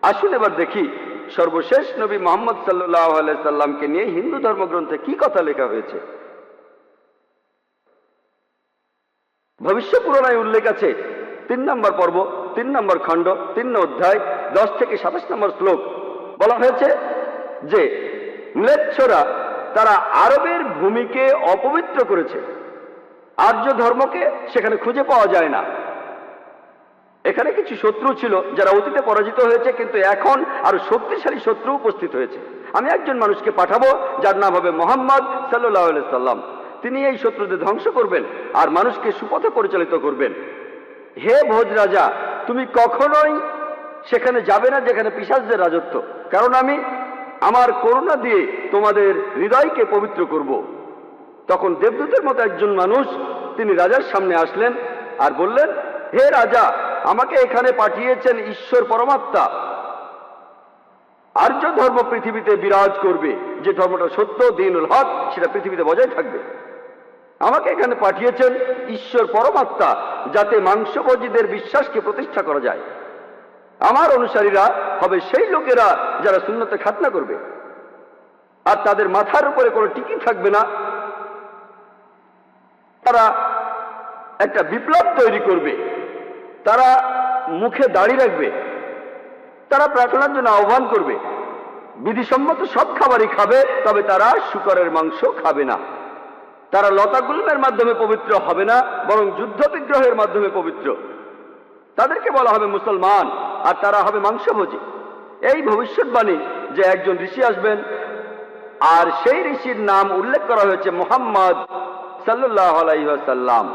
আসুন এবার দেখি সর্বশেষ নবী মুহাম্মদ সাল্লাল্লাহু আলাইহি সাল্লামকে নিয়ে হিন্দু ধর্মগ্রন্থে কি কথা লেখা হয়েছে। ভবিষ্য পুরাণায় উল্লেখ আছে 3 নম্বর পর্ব, 3 নম্বর খণ্ড, 3 অধ্যায়, 10 থেকে 27 নম্বর শ্লোক। বলা হয়েছে যে ম্লেচ্ছরা তারা আরবের ভূমিকে অপবিত্র করেছে, আর্য ধর্মকে সেখানে খুঁজে পাওয়া যায় না। এখানে কিছু শত্রু ছিল যারা অতীতে পরাজিত হয়েছে, কিন্তু এখন আরো শক্তিশালী শত্রু উপস্থিত হয়েছে। আমি একজন মানুষকে পাঠাবো যার নাম হবে মুহাম্মদ সাল্লাল্লাহু আলাইহি সাল্লাম। তিনি এই শত্রুদের ধ্বংস করবেন আর মানুষকে সুপথে পরিচালিত করবেন। হে ভোজ রাজা, তুমি কখনোই সেখানে যাবে না যেখানে পিশাচদের রাজত্ব, কারণ আমি আমার করুণা দিয়ে তোমাদের হৃদয়কে পবিত্র করব। তখন দেবদূতের মতো একজন মানুষ তিনি রাজার সামনে আসলেন আর বললেন, হে রাজা, আমাকে এখানে পাঠিয়েছেন ঈশ্বর পরমাত্মা। আর্য ধর্ম পৃথিবীতে বিরাজ করবে, যে ধর্মটা সত্য, দ্বীনুল হক, সেটা পৃথিবীতে বজায় থাকবে। আমাকে এখানে পাঠিয়েছেন ঈশ্বর পরমাত্মা, যাতে মাংসভোজীদের বিশ্বাসকে প্রতিষ্ঠা করা যায়। আমার অনুসারীরা হবে সেই লোকেরা যারা সুন্নতে খাতনা করবে, আর তাদের মাথার উপরে কোনো টিকি থাকবে না। তারা একটা বিপ্লব তৈরি করবে, তারা মুখে দাড়ি রাখবে, তারা প্রার্থনার জন্য আহ্বান করবে, বিধিসম্মত সব খাবারই খাবে, তবে তারা শূকরের মাংস খাবে না। তারা লতাগুল্মের মাধ্যমে পবিত্র হবে না, বরং যুদ্ধ বিগ্রহের মাধ্যমে পবিত্র। তাদেরকে বলা হবে মুসলমান, আর তারা হবে মাংসভোজী। এই ভবিষ্যৎবাণী যে একজন ঋষি আসবেন, আর সেই ঋষির নাম উল্লেখ করা হয়েছে মুহাম্মদ সাল্লাল্লাহু আলাইহি ওয়াসাল্লাম।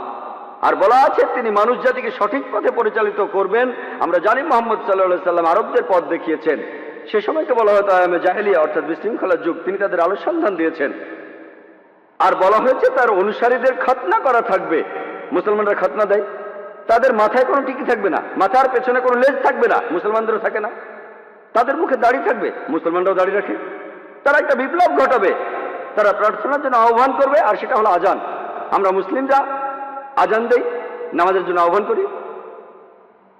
আর বলা আছে তিনি মানুষ জাতিকে সঠিক পথে পরিচালিত করবেন। আমরা জানি মুহাম্মদ সাল্লাল্লাহু আলাইহি ওয়াসাল্লাম আরবদের পথ দেখিয়েছেন। সে সময়কে বলা হতো আয়ামে জাহেলিয়া, অর্থাৎ বিশৃঙ্খলার যুগ। তিনি তাদের আলো সন্ধান দিয়েছেন। আর বলা হয়েছে তার অনুসারীদের খতনা করা থাকবে। মুসলমানরা খতনা দেয়, তাদের মাথায় কোনো টিকি থাকবে না, মাথার পেছনে কোনো লেজ থাকবে না, মুসলমানদেরও থাকে না। তাদের মুখে দাড়ি থাকবে, মুসলমানরাও দাড়ি রাখে। তারা একটা বিপ্লব ঘটাবে, তারা প্রার্থনার জন্য আহ্বান করবে, আর সেটা হলো আজান। আমরা মুসলিমরা আজান দেই, নামাজের জন্য আহ্বান করি।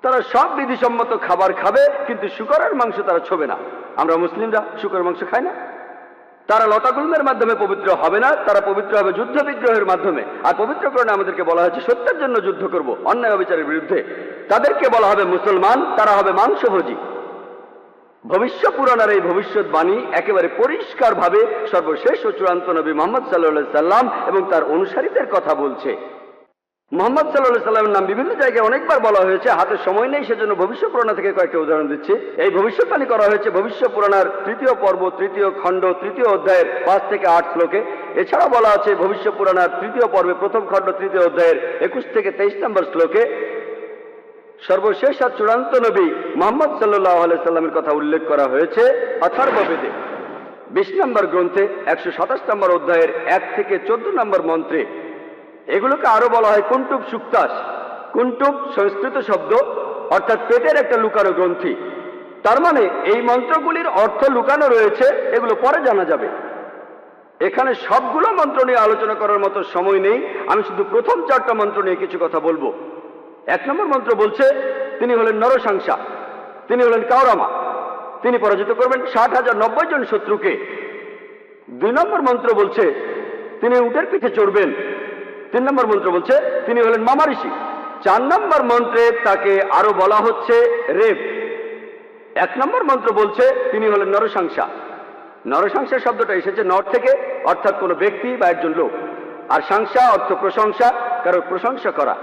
তারা সব বিধিসম্মত খাবার খাবে, কিন্তু শূকরের মাংস তারা ছোবে না। আমরা মুসলিমরা শূকরের মাংস খাই না। তারা লতাগুল্মের মাধ্যমে পবিত্র হবে না, তারা পবিত্র হবে যুদ্ধ বিগ্রহের মাধ্যমে। আর পবিত্রকরণে আমাদেরকে বলা হয়েছে সত্যের জন্য যুদ্ধ করব, অন্যায় অবিচারের বিরুদ্ধে। তাদেরকে বলা হবে মুসলমান, তারা হবে মাংসভোজী। ভবিষ্য পুরাণের এই ভবিষ্যৎবাণী একেবারে পরিষ্কার ভাবে সর্বশেষ ও চূড়ান্ত নবী মুহাম্মদ সাল্লাল্লাহু আলাইহি সাল্লাম এবং তার অনুসারীদের কথা বলছে। মুহাম্মদ সাল্লাল্লাহু আলাইহি সাল্লামের নাম বিভিন্ন জায়গায় অনেকবার বলা হয়েছে, হাতে সময় নেই, সেজন্য ভবিষ্য পুরাণ থেকে কয়েকটা উদাহরণ দিচ্ছি। এই ভবিষ্যৎবাণী করা হয়েছে ভবিষ্য পুরাণের 3য় পর্ব, 3য় খণ্ড, 3য় অধ্যায়ের 5 থেকে 8 শ্লোকে। এছাড়া বলা আছে ভবিষ্য পুরাণের 3য় পর্বে 1ম খণ্ড 3য় অধ্যায়ের 21 থেকে 23 নম্বর শ্লোকে। সর্বশেষ আর চূড়ান্ত নবী মুহাম্মদ সাল্লাল্লাহু আলাইহি সাল্লামের কথা উল্লেখ করা হয়েছে অথর্ববেদে 20 নম্বর গ্রন্থে 127 নম্বর অধ্যায়ের 1 থেকে 14 নম্বর মন্ত্রে। এগুলোকে আরো বলা হয় কুন্টুব সুক্তাস। কুন্টুব সংস্কৃত শব্দ, অর্থাৎ পেটের একটা লুকানো গ্রন্থি। তার মানে এই মন্ত্রগুলির অর্থ লুকানো রয়েছে, এগুলো পরে জানা যাবে। এখানে সবগুলো মন্ত্র নিয়ে আলোচনা করার মতো সময় নেই, আমি শুধু প্রথম 4টা মন্ত্র নিয়ে কিছু কথা বলবো। 1 নম্বর মন্ত্র বলছে তিনি হলেন নরসাংসা, তিনি হলেন কাওরামা, তিনি পরাজিত করবেন 60,090 জন শত্রুকে। 2 নম্বর মন্ত্র বলছে তিনি উটের পিঠে চড়বেন। 3 নম্বর মন্ত্র বলছে তিনি হলেন মামা ঋষি। 4 নম্বর মন্ত্রে তাকে আরো বলা হচ্ছে রেব। 1 নম্বর মন্ত্র বলছে তিনি হলেন নরসাংসা। নরসাংসা শব্দটা এসেছে নর থেকে, অর্থাৎ কোনো ব্যক্তি বা একজন লোক। আর সাংসা অর্থ প্রশংসা, কারো প্রশংসা করা।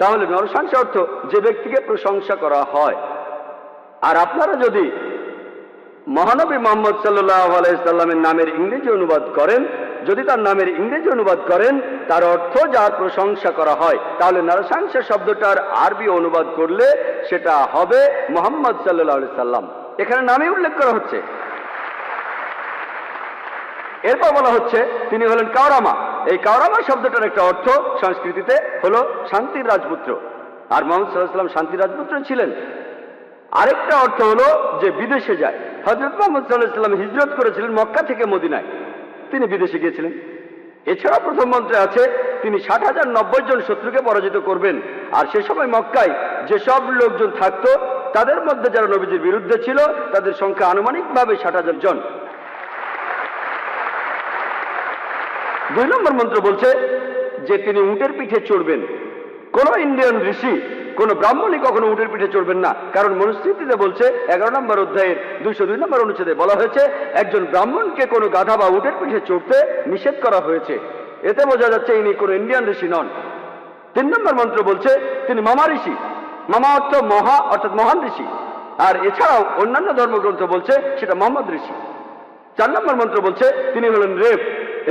তাহলে নরসাংসা অর্থ যে ব্যক্তিকে প্রশংসা করা হয়। আর আপনারা যদি মহানবী মুহাম্মদ সাল্লাল্লাহু আলাইহি সাল্লামের নামের ইংরেজি অনুবাদ করেন, যদি তার নামের ইংরেজি অনুবাদ করেন তার অর্থ যার প্রশংসা করা হয়, তাহলে নরসাংসা শব্দটার আরবি অনুবাদ করলে সেটা হবে মুহাম্মদ সাল্লাল্লাহু আলাইহি সাল্লাম। এখানে নামে উল্লেখ করা হচ্ছে। এরপর বলা হচ্ছে তিনি হলেন কাওরামা। এই কাওরামা শব্দটার একটা অর্থ সংস্কৃতিতে হলো শান্তির রাজপুত্র। আর মুহাম্মদ সাল্লাল্লাহু আলাইহি সাল্লাম শান্তির রাজপুত্র ছিলেন। আরেকটা অর্থ হলো যে বিদেশে যায়। হযরত মুহাম্মদ সাল্লাল্লাহু আলাইহি সাল্লাম হিজরত করেছিলেন মক্কা থেকে মদিনায়, তিনি বিদেশে গিয়েছিলেন। এছাড়া প্রথম মন্ত্রে আছে তিনি 60,090 জন শত্রুকে পরাজিত করবেন। আর সে সময় মক্কায় যেসব লোকজন থাকতো তাদের মধ্যে যারা নবীজির বিরুদ্ধে ছিল তাদের সংখ্যা আনুমানিকভাবে 60,000 জন। 2 নম্বর মন্ত্র বলছে যে তিনি উটের পিঠে চড়বেন। কোন ইন্ডিয়ান ঋষি, কোন ব্রাহ্মণই কখনো উটের পিঠে চড়বেন না, কারণ মনুস্মৃতিতে বলছে 11 নম্বর অধ্যায়ের 202 নম্বর অনুচ্ছেদে বলা হয়েছে একজন ব্রাহ্মণকে কোনো গাধা বা উটের পিঠে চড়তে নিষেধ করা হয়েছে। এতে বোঝা যাচ্ছে ইনি কোনো ইন্ডিয়ান ঋষি নন। 3 নম্বর মন্ত্র বলছে তিনি মামা ঋষি। মামা অর্থ মহা, অর্থাৎ মহান ঋষি। আর এছাড়াও অন্যান্য ধর্মগ্রন্থ বলছে সেটা মোহাম্মদ ঋষি। 4 নম্বর মন্ত্র বলছে তিনি হলেন রেব।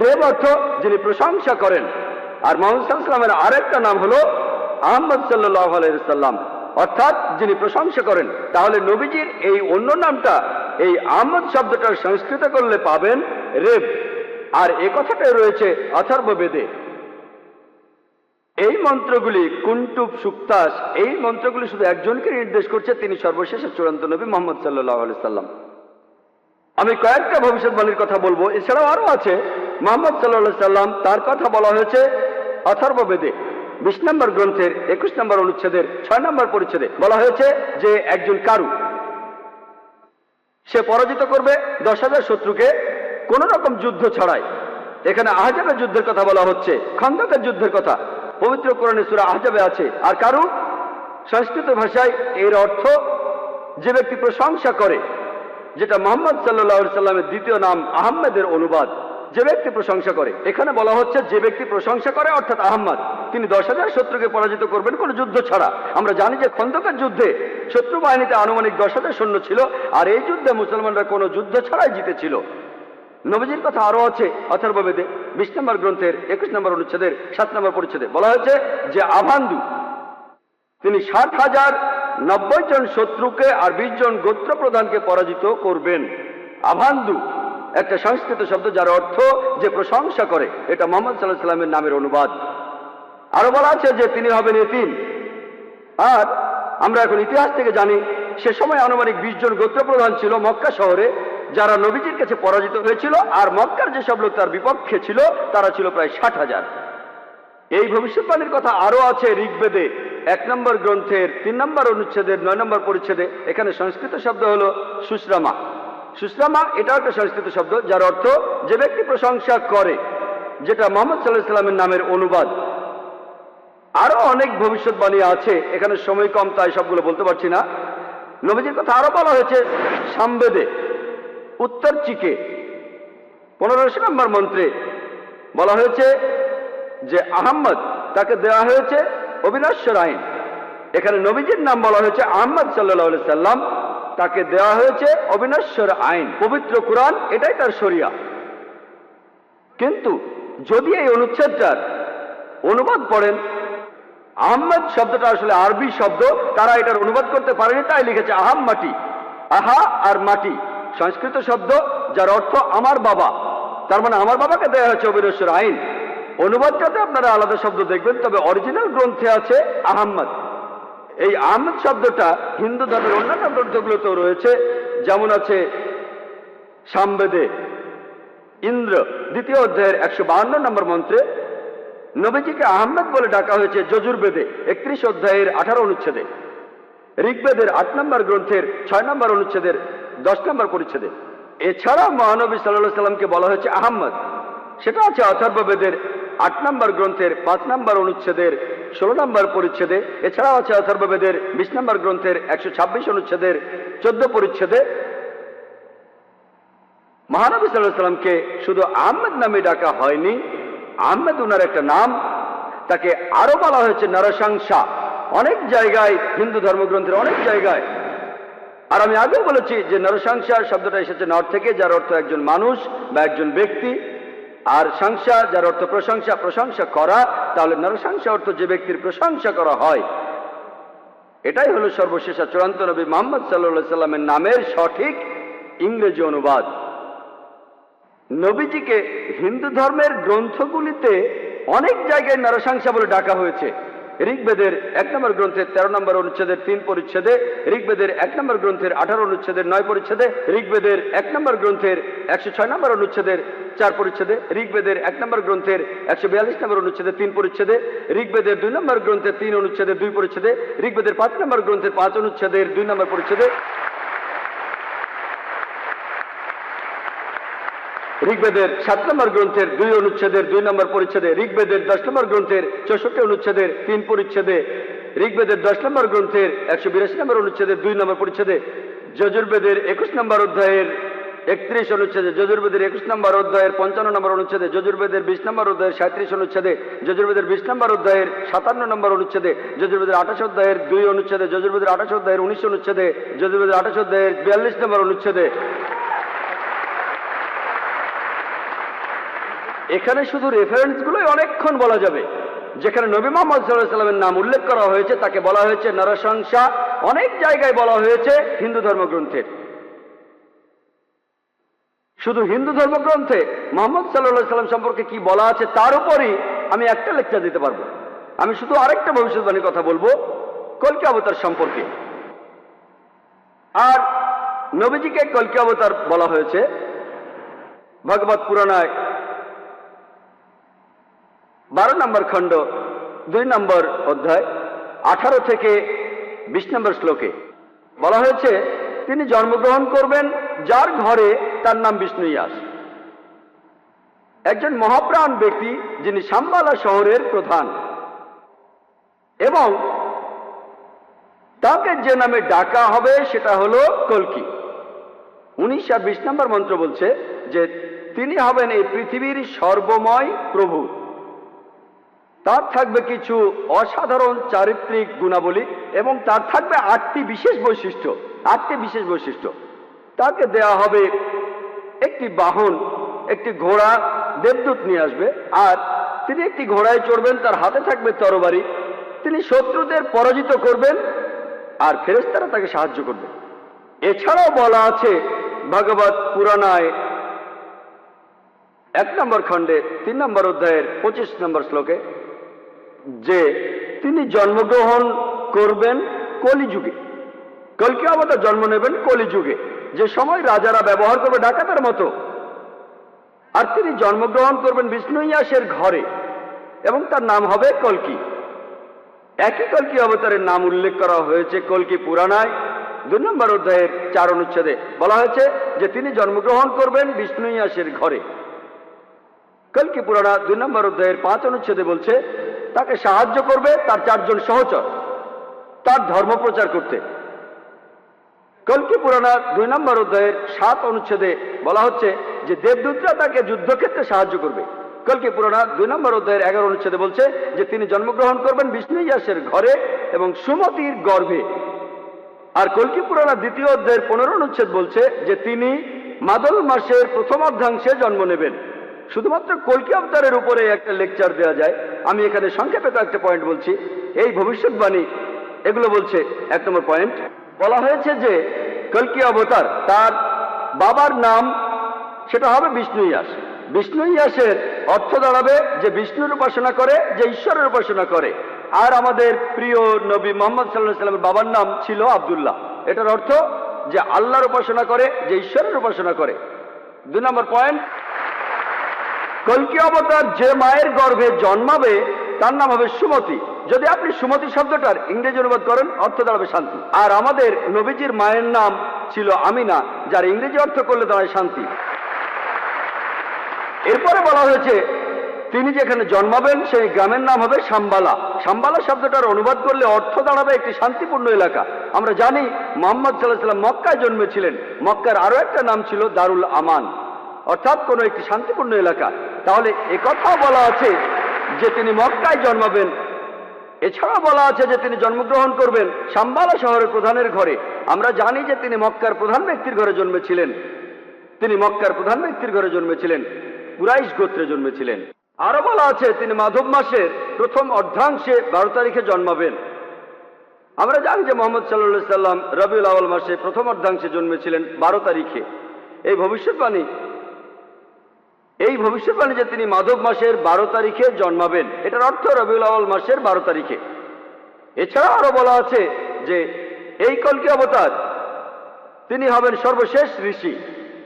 রেব অর্থ যিনি প্রশংসা করেন। আর মোহাম্মদ সাল্লাল্লাহু আলাইহি ওয়াসাল্লামের আরেকটা নাম হলো আহমদ সাল্লাল্লাহু আলাইহি ওয়াসাল্লাম, অর্থাৎ যিনি প্রশংসা করেন। তাহলে নবীজির এই অন্য নামটা এই আহমদ শব্দটা সংস্কৃত করলে পাবেন রেব। আর এ কথাটাই রয়েছে অথর্ব বেদে। এই মন্ত্রগুলি কুন্টুব সুক্তাস, এই মন্ত্রগুলি শুধু একজনকে নির্দেশ করছে, তিনি সর্বশেষ চূড়ান্ত নবী মুহাম্মদ সাল্লাল্লাহু আলাইহি ওয়াসাল্লাম। আমি কয়েকটা ভবিষ্যৎবাণীর কথা বলবো, এছাড়াও আরো আছে। মুহাম্মদ সাল্লাল্লাহু আলাইহি সাল্লাম, তার কথা বলা হয়েছে অথর্ব বেদে 20 নম্বর গ্রন্থের 21 নম্বর অনুচ্ছেদের 6 নম্বর পরিচ্ছেদে বলা হয়েছে যে একজন কারু, সে পরাজিত করবে 10,000 শত্রুকে কোন রকম যুদ্ধ ছাড়াই। এখানে আহজাবের যুদ্ধের কথা বলা হচ্ছে, খন্দকের যুদ্ধের কথা পবিত্র কোরআনে সূরা আহজাবে আছে। আর কারু সংস্কৃত ভাষায় এর অর্থ যে ব্যক্তি প্রশংসা করে, যেটা মুহাম্মদ সাল্লাল্লাহু আলাইহি সাল্লামের দ্বিতীয় নাম আহমেদের অনুবাদ। যে ব্যক্তি প্রশংসা করে, এখানে বলা হচ্ছে যে ব্যক্তি প্রশংসা করে অর্থাৎ আহমদ, তিনি 10,000 শত্রুকে পরাজিত করবেন কোনো যুদ্ধ ছাড়া। আমরা জানি যে খন্দকের যুদ্ধে শত্রু বাহিনীতে আনুমানিক 10,000 সৈন্য ছিল, আর এই যুদ্ধে মুসলমানরা কোনো যুদ্ধ ছাড়াই জিতেছিল। নবীজির কথা আরো আছে অথর্ব বেদে 20 নম্বর গ্রন্থের 21 নম্বর অনুচ্ছেদের 7 নম্বর পরিচ্ছেদে বলা হয়েছে যে আভান্দু, তিনি 60,090 জন শত্রুকে আর 20 জন গোত্র প্রধানকে পরাজিত করবেন। আভান্দু একটা সংস্কৃত শব্দ যার অর্থ যে প্রশংসা করে। এটা মুহাম্মদ সাল্লাল্লাহু আলাইহি সাল্লামের নামের অনুবাদ। আরো বলা আছে যে তিনি হবেন এতিম। আর আমরা এখন ইতিহাস থেকে জানি সে সময় আনুমানিক 20 জন গোত্র প্রধান ছিল মক্কা শহরে, যারা নবীজির কাছে পরাজিত হয়েছিল। আর মক্কার যেসব লোক তার বিপক্ষে ছিল তারা ছিল প্রায় 60,000। এই ভবিষ্যৎবাণীর কথা আরো আছে ঋগ্বেদে 1 নম্বর গ্রন্থের 3 নম্বর অনুচ্ছেদের 9 নম্বর পরিচ্ছেদে। এখানে সংস্কৃত শব্দ হলো সুশ্রামা। সুশ্রামা এটাও একটা সংস্কৃত শব্দ যার অর্থ যে ব্যক্তি প্রশংসা করে, যেটা মুহাম্মদ সাল্লাল্লাহু আলাইহি সাল্লামের নামের অনুবাদ। আরো অনেক ভবিষ্যৎবাণী আছে, এখানে সময় কম তাই সবগুলো বলতে পারছি না। নবীজির কথা আরো বলা হয়েছে সামবেদে উত্তর চিকে 15 নম্বর মন্ত্রে বলা হয়েছে যে আহম্মদ তাকে দেওয়া হয়েছে অবিনশ্বর আইন। এখানে নবীজির নাম বলা হয়েছে আহমদ সাল্লাল্লাহু আলাইহি সাল্লাম, তাকে দেওয়া হয়েছে অবিনশ্বর আইন। পবিত্র কোরআন এটাই তার শরিয়া। কিন্তু যদি এই অনুচ্ছেদটার অনুবাদ পড়েন, আহমদ শব্দটা আসলে আরবি শব্দ, তারা এটার অনুবাদ করতে পারেনি, তাই লিখেছে আহাম মাটি। আহা আর মাটি সংস্কৃত শব্দ যার অর্থ আমার বাবা। তার মানে আমার বাবাকে দেওয়া হয়েছে অবিনশ্বর আইন। অনুবাদটাতে আপনারা আলাদা শব্দ দেখবেন, তবে অরিজিনাল গ্রন্থে আছে আহমদ। এই আহমদ শব্দটা হিন্দু ধর্মের অন্যান্য গ্রন্থগুলোতেও রয়েছে, যেমন আছে সামবেদে ইন্দ্র 2য় অধ্যায়ের 152 নম্বর মন্ত্রে নবীজিকে আহমদ বলে ডাকা হয়েছে যজুর্বেদে 31 অধ্যায়ের 18 অনুচ্ছেদে। ঋগ্বেদের 8 নম্বর গ্রন্থের 6 নম্বর অনুচ্ছেদের 10 নম্বর পরিচ্ছেদে। এছাড়া মহানবী সাল্লাল্লাহু আলাইহি সাল্লামকে বলা হয়েছে আহমদ, সেটা আছে অথর্ববেদের 8 নম্বর গ্রন্থের 5 নম্বর অনুচ্ছেদের 16 নম্বর পরিচ্ছেদে। এছাড়াও আছে অথর্ববেদের 20 নম্বর গ্রন্থের 126 অনুচ্ছেদের 14 পরিচ্ছেদে। মহানবী সাল্লাল্লাহু আলাইহি সাল্লামকে শুধু আহমদ নামে ডাকা হয়নি, আহমদ উনার একটা নাম, তাকে আরো বলা হয়েছে নরসংসা অনেক জায়গায়, হিন্দু ধর্মগ্রন্থের অনেক জায়গায়। আর আমি আগেও বলেছি যে নরসংসা শব্দটা এসেছে নর থেকে, যার অর্থ একজন মানুষ বা একজন ব্যক্তি। আর সংসা যার অর্থ প্রশংসা, প্রশংসা করা। তাহলে নরসংসা অর্থ যে ব্যক্তির প্রশংসা করা হয়। এটাই হলো সর্বশেষ চূড়ান্ত নবী মুহাম্মদ সাল্লাল্লাহু আলাইহি সাল্লামের নামের সঠিক ইংরেজি অনুবাদ। নবীজিকে হিন্দু ধর্মের গ্রন্থগুলিতে অনেক জায়গায় নরসংসা বলে ডাকা হয়েছে। ঋগ্বেদের 1 নম্বর গ্রন্থের 13 নম্বর অনুচ্ছেদের 3 পরিচ্ছেদে, ঋগ্বেদের 1 নম্বর গ্রন্থের 18 অনুচ্ছেদের 9 পরিচ্ছেদে, ঋগ্বেদের 1 নম্বর গ্রন্থের 106 নম্বর অনুচ্ছেদের 4 পরিচ্ছেদে, ঋগ্বেদের 1 নম্বর গ্রন্থের 142 নম্বর অনুচ্ছেদের 3 পরিচ্ছেদে, ঋগ্বেদের 2 নম্বর গ্রন্থের 3 অনুচ্ছেদের 2 পরিচ্ছেদে, ঋগ্বেদের 5 নম্বর গ্রন্থের 5 অনুচ্ছেদের 2 নম্বর পরিচ্ছেদে, ঋগ্বেদের 7 নম্বর গ্রন্থের 2 অনুচ্ছেদের 2 নম্বর পরিচ্ছেদে, ঋগ্বেদের 10 নম্বর গ্রন্থের 64 অনুচ্ছেদের 3 পরিচ্ছেদে, ঋগ্বেদের 10 নম্বর গ্রন্থের 182 নম্বর অনুচ্ছেদের 2 নম্বর পরিচ্ছেদে, যজুর্বেদের 21 নম্বর অধ্যায়ের 31 অনুচ্ছেদে, যজুর্বেদের 21 নম্বর অধ্যায়ের 55 নম্বর অনুচ্ছেদে, যজুর্বেদের 20 নম্বর অধ্যায়ের 37 অনুচ্ছেদে, যজুর্বেদের 20 নম্বর অধ্যায়ের 57 নম্বর অনুচ্ছেদে, যজুর্বেদের 28 অধ্যায়ের 2 অনুচ্ছেদে, যজুর্বেদের 28 অধ্যায়ের 19 অনুচ্ছেদে, যজুর্বেদের 28 অধ্যায়ের 42 নম্বর অনুচ্ছেদে। এখানে শুধু রেফারেন্সগুলোই অনেকক্ষণ বলা যাবে। যেখানে নবী মুহাম্মদ সাল্লাল্লাহু আলাইহি ওয়াসাল্লামের নাম উল্লেখ করা হয়েছে তাকে বলা হয়েছে নরশংসা, অনেক জায়গায় বলা হয়েছে হিন্দু ধর্মগ্রন্থের। শুধু হিন্দু ধর্মগ্রন্থে মুহাম্মদ সাল্লাল্লাহু আলাইহি ওয়াসাল্লাম সম্পর্কে কি বলা আছে তার উপরই আমি একটা লেকচার দিতে পারবো। আমি শুধু আরেকটা ভবিষ্যৎবাণীর কথা বলবো কল্কি অবতার সম্পর্কে। আর নবীজিকে কল্কি অবতার বলা হয়েছে ভগবত পুরাণায় 12 নম্বর খণ্ড 2 নম্বর অধ্যায় 18 থেকে 20 নম্বর শ্লোকে বলা হয়েছে তিনি জন্মগ্রহণ করবেন যার ঘরে তার নাম বিষ্ণু ইয়াস, একজন মহাপ্রাণ ব্যক্তি যিনি শাম্বালা শহরের প্রধান, এবং তাকে যে নামে ডাকা হবে সেটা হলো কল্কি। 19 আর 20 নম্বর মন্ত্র বলছে যে তিনি হবেন এই পৃথিবীর সর্বময় প্রভু। তার থাকবে কিছু অসাধারণ চারিত্রিক গুণাবলী এবং তার থাকবে 8টি বিশেষ বৈশিষ্ট্য। 8টি বিশেষ বৈশিষ্ট্য তাকে দেয়া হবে একটি বাহন, একটি ঘোড়া, দেবদূত নিয়ে আসবে, আর তিনি একটি ঘোড়ায় চড়বেন, তার হাতে থাকবে তরবারি, তিনি শত্রুদের পরাজিত করবেন আর ফেরেশতারা তাকে সাহায্য করবে। এছাড়াও বলা আছে ভগবত পুরাণায় 1 নম্বর খণ্ডে 3 নম্বর অধ্যায়ের 25 নম্বর শ্লোকে যে তিনি জন্মগ্রহণ করবেন কলিযুগে। কল্কি অবতার জন্ম নেবেন কলিযুগে, যে সময় রাজারা ব্যবহার করবে ডাকাতের মতো। আর তিনি জন্মগ্রহণ করবেন বিষ্ণু ইয়াসের ঘরে এবং তার নাম হবে কল্কি। একই কল্কি অবতারের নাম উল্লেখ করা হয়েছে কল্কি পুরাণায় 2 নম্বর অধ্যায়ের 4 অনুচ্ছেদে। বলা হয়েছে যে তিনি জন্মগ্রহণ করবেন বিষ্ণু ইয়াসের ঘরে। কল্কি পুরাণা 2 নম্বর অধ্যায়ের 5 অনুচ্ছেদে বলছে তাকে সাহায্য করবে তার 4 জন সহচর তার ধর্ম প্রচার করতে। কল্কি পুরাণা 2 নম্বর অধ্যায়ের 7 অনুচ্ছেদে বলা হচ্ছে যে দেবদূতরা তাকে যুদ্ধক্ষেত্রে সাহায্য করবে। কল্কি পুরাণা 2 নম্বর অধ্যায়ের 11 অনুচ্ছেদে বলছে যে তিনি জন্মগ্রহণ করবেন বিষ্ণু ইয়াসের ঘরে এবং সুমতির গর্ভে। আর কল্কি পুরাণা 2য় অধ্যায়ের 15 অনুচ্ছেদ বলছে যে তিনি মাদল মাসের প্রথম অর্ধাংশে জন্ম নেবেন। শুধুমাত্র কল্কি অবতারের উপরে একটা লেকচার দেওয়া যায়। আমি এখানে সংক্ষেপে কয়েকটা পয়েন্ট বলছি। এই ভবিষ্যৎবাণী এগুলো বলছে। 1 নম্বর পয়েন্ট বলা হয়েছে যে কল্কি অবতার তার বাবার নাম সেটা হবে বিষ্ণু ইয়াস। বিষ্ণু ইয়াসের অর্থ দাঁড়াবে যে বিষ্ণুর উপাসনা করে, যে ঈশ্বরের উপাসনা করে। আর আমাদের প্রিয় নবী মুহাম্মদ সাল্লাল্লাহু আলাইহি ওয়াসাল্লামের বাবার নাম ছিল আব্দুল্লাহ। এটার অর্থ যে আল্লাহর উপাসনা করে, যে ঈশ্বরের উপাসনা করে। 2 নম্বর পয়েন্ট কল্কি অবতার যে মায়ের গর্ভে জন্মাবে তার নাম হবে সুমতি। যদি আপনি সুমতি শব্দটার ইংরেজি অনুবাদ করেন অর্থ দাঁড়াবে শান্তি। আর আমাদের নবীজির মায়ের নাম ছিল আমিনা, যার ইংরেজি অর্থ করলে দাঁড়ায় শান্তি। এরপরে বলা হয়েছে তিনি যেখানে জন্মাবেন সেই গ্রামের নাম হবে শাম্বালা। শাম্বালা শব্দটার অনুবাদ করলে অর্থ দাঁড়াবে একটি শান্তিপূর্ণ এলাকা। আমরা জানি মুহাম্মদ সাল্লাল্লাহু আলাইহি ওয়াসাল্লাম মক্কায় জন্মেছিলেন। মক্কার আরো একটা নাম ছিল দারুল আমান, অর্থাৎ কোনো একটি শান্তিপূর্ণ এলাকা। তাহলে একথাও বলা আছে যে তিনি মক্কায় জন্মাবেন। এছাড়া বলা আছে যে তিনি জন্মগ্রহণ করবেন শাম্বালা শহরের প্রধানের ঘরে। আমরা জানি যে তিনি মক্কার প্রধান ব্যক্তির ঘরে জন্মেছিলেন। তিনি মক্কার প্রধান ব্যক্তির ঘরে জন্মেছিলেন, কুরাইশ গোত্রে জন্মেছিলেন। আরো বলা আছে তিনি মাধব মাসের প্রথম অর্ধাংশে 12 তারিখে জন্মাবেন। আমরা জানি যে মুহাম্মদ সাল্লাল্লাহু আলাইহি সাল্লাম রবিউল আউয়াল মাসে প্রথম অর্ধাংশে জন্মেছিলেন 12 তারিখে। এই ভবিষ্যৎবাণী যে তিনি মাধব মাসের 12 তারিখে জন্মাবেন, এটার অর্থ রবিউল আউয়াল মাসের 12 তারিখে। এছাড়া আরো বলা আছে যে এই কলকি অবতার তিনি হবেন সর্বশেষ ঋষি।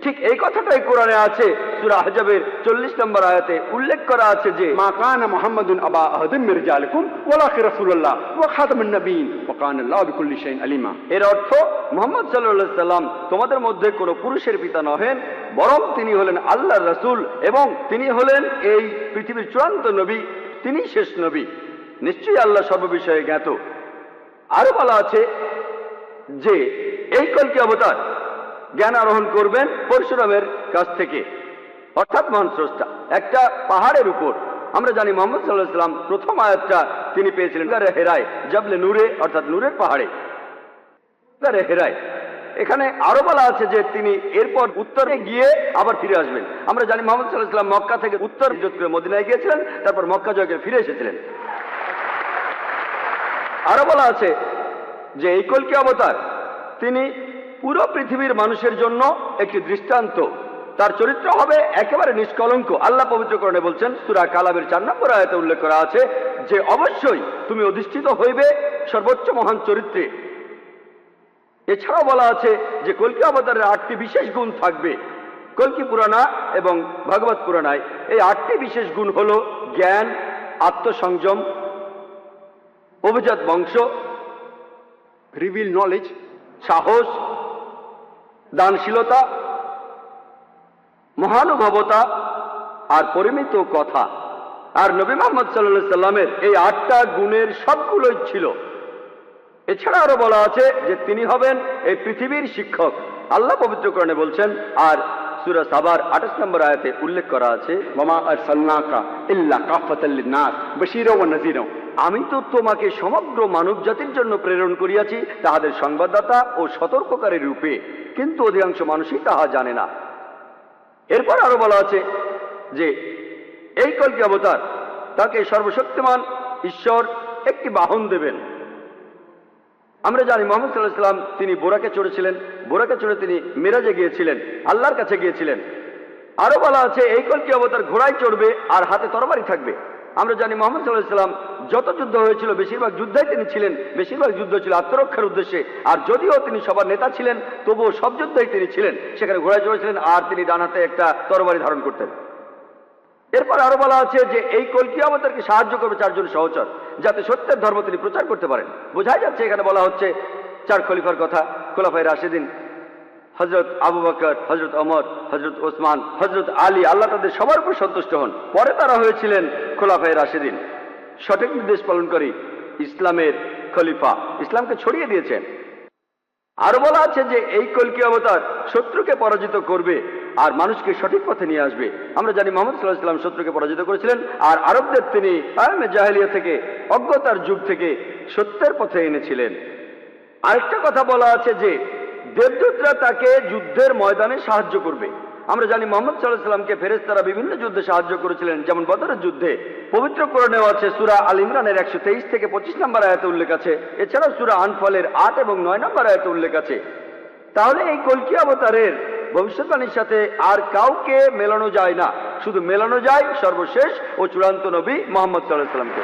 ঠিক এই কথাটাই কোরআনে আছে, সূরা আহজাবের 40 নম্বর আয়াতে উল্লেখ করা আছে যে মা কানা মুহাম্মাদুন আবা আহাদিন মির রিজালিকুম ওয়ালাকিন রাসূলুল্লাহ ওয়া খাতামুন নবিয়্যিন ওয়া কানা আল্লাহু বিকুল্লি শাইইন আলিমা। এর অর্থ মুহাম্মদ সাল্লাল্লাহু আলাইহি সাল্লাম তোমাদের মধ্যে কোনো পুরুষের পিতা নহেন, বরং তিনি হলেন আল্লাহর রাসূল এবং তিনি হলেন এই পৃথিবীর চূড়ান্ত নবী, তিনি শেষ নবী। নিশ্চয়ই আল্লাহ সর্ববিষয়ে জ্ঞাত। আরো বলা আছে যে এই কলকি অবতার জ্ঞান আরোহণ করবেন পরশুরামের কাছ থেকে, অর্থাৎ মহান স্রষ্টা একটা পাহাড়ের উপর। আমরা জানি মুহাম্মদ সাল্লাল্লাহু আলাইহি সাল্লাম প্রথম আয়াতটা তিনি পেয়েছিলেন গারে হেরায়, জাবলে নূরে, অর্থাৎ নূরের পাহাড়ে, গারে হেরায়। এখানে আরো বলা আছে যে তিনি এরপর উত্তরে গিয়ে আবার ফিরে আসবেন। আমরা জানি মুহাম্মদ সাল্লাল্লাহু আলাইহি সাল্লাম মক্কা থেকে উত্তর হিজরত করে মদিনায় গিয়েছিলেন, তারপর মক্কা জয় করে ফিরে এসেছিলেন। আরো বলা আছে যে এই কলকি অবতার তিনি পুরো পৃথিবীর মানুষের জন্য একটি দৃষ্টান্ত। তার চরিত্র হবে একেবারে নিষ্কলঙ্ক। আল্লাহ পবিত্রকরণে বলছেন, সূরা কালামের 4 নম্বর আয়াতে উল্লেখ করা আছে যে অবশ্যই তুমি অধিষ্ঠিত হইবে সর্বোচ্চ মহান চরিত্রে। এছাড়াও বলা আছে যে কলকি অবতারের 8টি বিশেষ গুণ থাকবে। কলকি পুরাণা এবং ভাগবত পুরাণায় এই 8টি বিশেষ গুণ হল জ্ঞান, আত্মসংযম, অভিজাত বংশ, রিভিল নলেজ, সাহস, দানশীলতা, মহানুভবতা আর পরিমিত কথা। আর নবী মুহাম্মদ সাল্লাল্লাহু আলাইহি সাল্লামের এই 8টা গুণের সবগুলোই ছিল। এছাড়া আরো বলা আছে যে তিনি হবেন এই পৃথিবীর শিক্ষক। আল্লাহ পবিত্রকরণে বলছেন, আর সূরা সাবার 28 নম্বর আয়াতে উল্লেখ করা আছে, ওয়ামা আরসালনাকা ইল্লা কাফাতাল লিন-নাস বাশীরা ওয়া নাযীরা। আমি তো তোমাকে সমগ্র মানব জাতির জন্য প্রেরণ করিয়াছি তাহাদের সংবাদদাতা ও সতর্ককারী রূপে, কিন্তু অধিকাংশ মানুষই তাহা জানে না। এরপর আরো বলা আছে যে এই কলকি অবতার তাকে সর্বশক্তিমান ঈশ্বর একটি বাহন দেবেন। আমরা জানি মুহাম্মদ সাল্লাল্লাহু আলাইহি সাল্লাম তিনি বোরাকে চড়েছিলেন, বোরাকে চড়ে তিনি মিরাজে গিয়েছিলেন, আল্লাহর কাছে গিয়েছিলেন। আরো বলা আছে এই কলকি অবতার ঘোড়ায় চড়বে আর হাতে তরবারি থাকবে। আমরা জানি মুহাম্মদ সাল্লাল্লাহু আলাইহি সাল্লাম যত যুদ্ধ হয়েছিল বেশিরভাগ যুদ্ধে তিনি ছিলেন, বেশিরভাগ যুদ্ধ ছিল আত্মরক্ষার উদ্দেশ্যে। আর যদিও তিনি সবার নেতা ছিলেন, তবুও সব যুদ্ধেই তিনি ছিলেন, সেখানে ঘোড়ায় চড়েছিলেন আর তিনি ডান হাতে একটা তরবারি ধারণ করতেন। এরপর আরো বলা আছে যে এই কলকি অবতারকে সাহায্য করবে 4 জন সহচর, যাতে সত্যের ধর্ম তিনি প্রচার করতে পারেন। বোঝাই যাচ্ছে এখানে বলা হচ্ছে 4 খলিফার কথা, খোলাফায়ে রাশিদিন, হযরত আবু বকর, হযরত ওমর, হযরত ওসমান, হযরত আলী, আল্লাহ তাদের সবার উপর সন্তুষ্ট হন। পরে তারা হয়েছিলেন খোলাফায়ে রাশিদিন, সঠিক নির্দেশ পালনকারী ইসলামের খলিফা, ইসলামকে ছড়িয়ে দিয়েছেন। আরো বলা আছে যে এই কলকি অবতার শত্রুকে পরাজিত করবে আর মানুষকে সঠিক পথে নিয়ে আসবে। আমরা জানি মুহাম্মদ সাল্লাল্লাহু আলাইহি সাল্লাম শত্রুকে পরাজিত করেছিলেন আর আরবদের তিনি আয়ামে জাহেলিয়া থেকে, অজ্ঞতার যুগ থেকে সত্যের পথে এনেছিলেন। আরেকটা কথা বলা আছে যে দেবদূতরা তাকে যুদ্ধের ময়দানে সাহায্য করবে। আমরা জানি মুহাম্মদ সাল্লাল্লাহু আলাইহি সাল্লামকে ফেরেশতারা বিভিন্ন যুদ্ধে সাহায্য করেছিলেন, যেমন বদরের যুদ্ধে। পবিত্র কোরআনেও আছে, সূরা আল ইমরানের 123 থেকে 25 নম্বর আয়াতে উল্লেখ আছে। এছাড়াও সূরা আনফালের 8 এবং 9 নম্বর আয়াতে উল্লেখ আছে। তাহলে এই কলকি অবতারের ভবিষ্যৎবাণীর সাথে আর কাউকে মেলানো যায় না, শুধু মেলানো যায় সর্বশেষ ও চূড়ান্ত নবী মুহাম্মদ সাল্লাল্লাহু আলাইহি সাল্লামকে।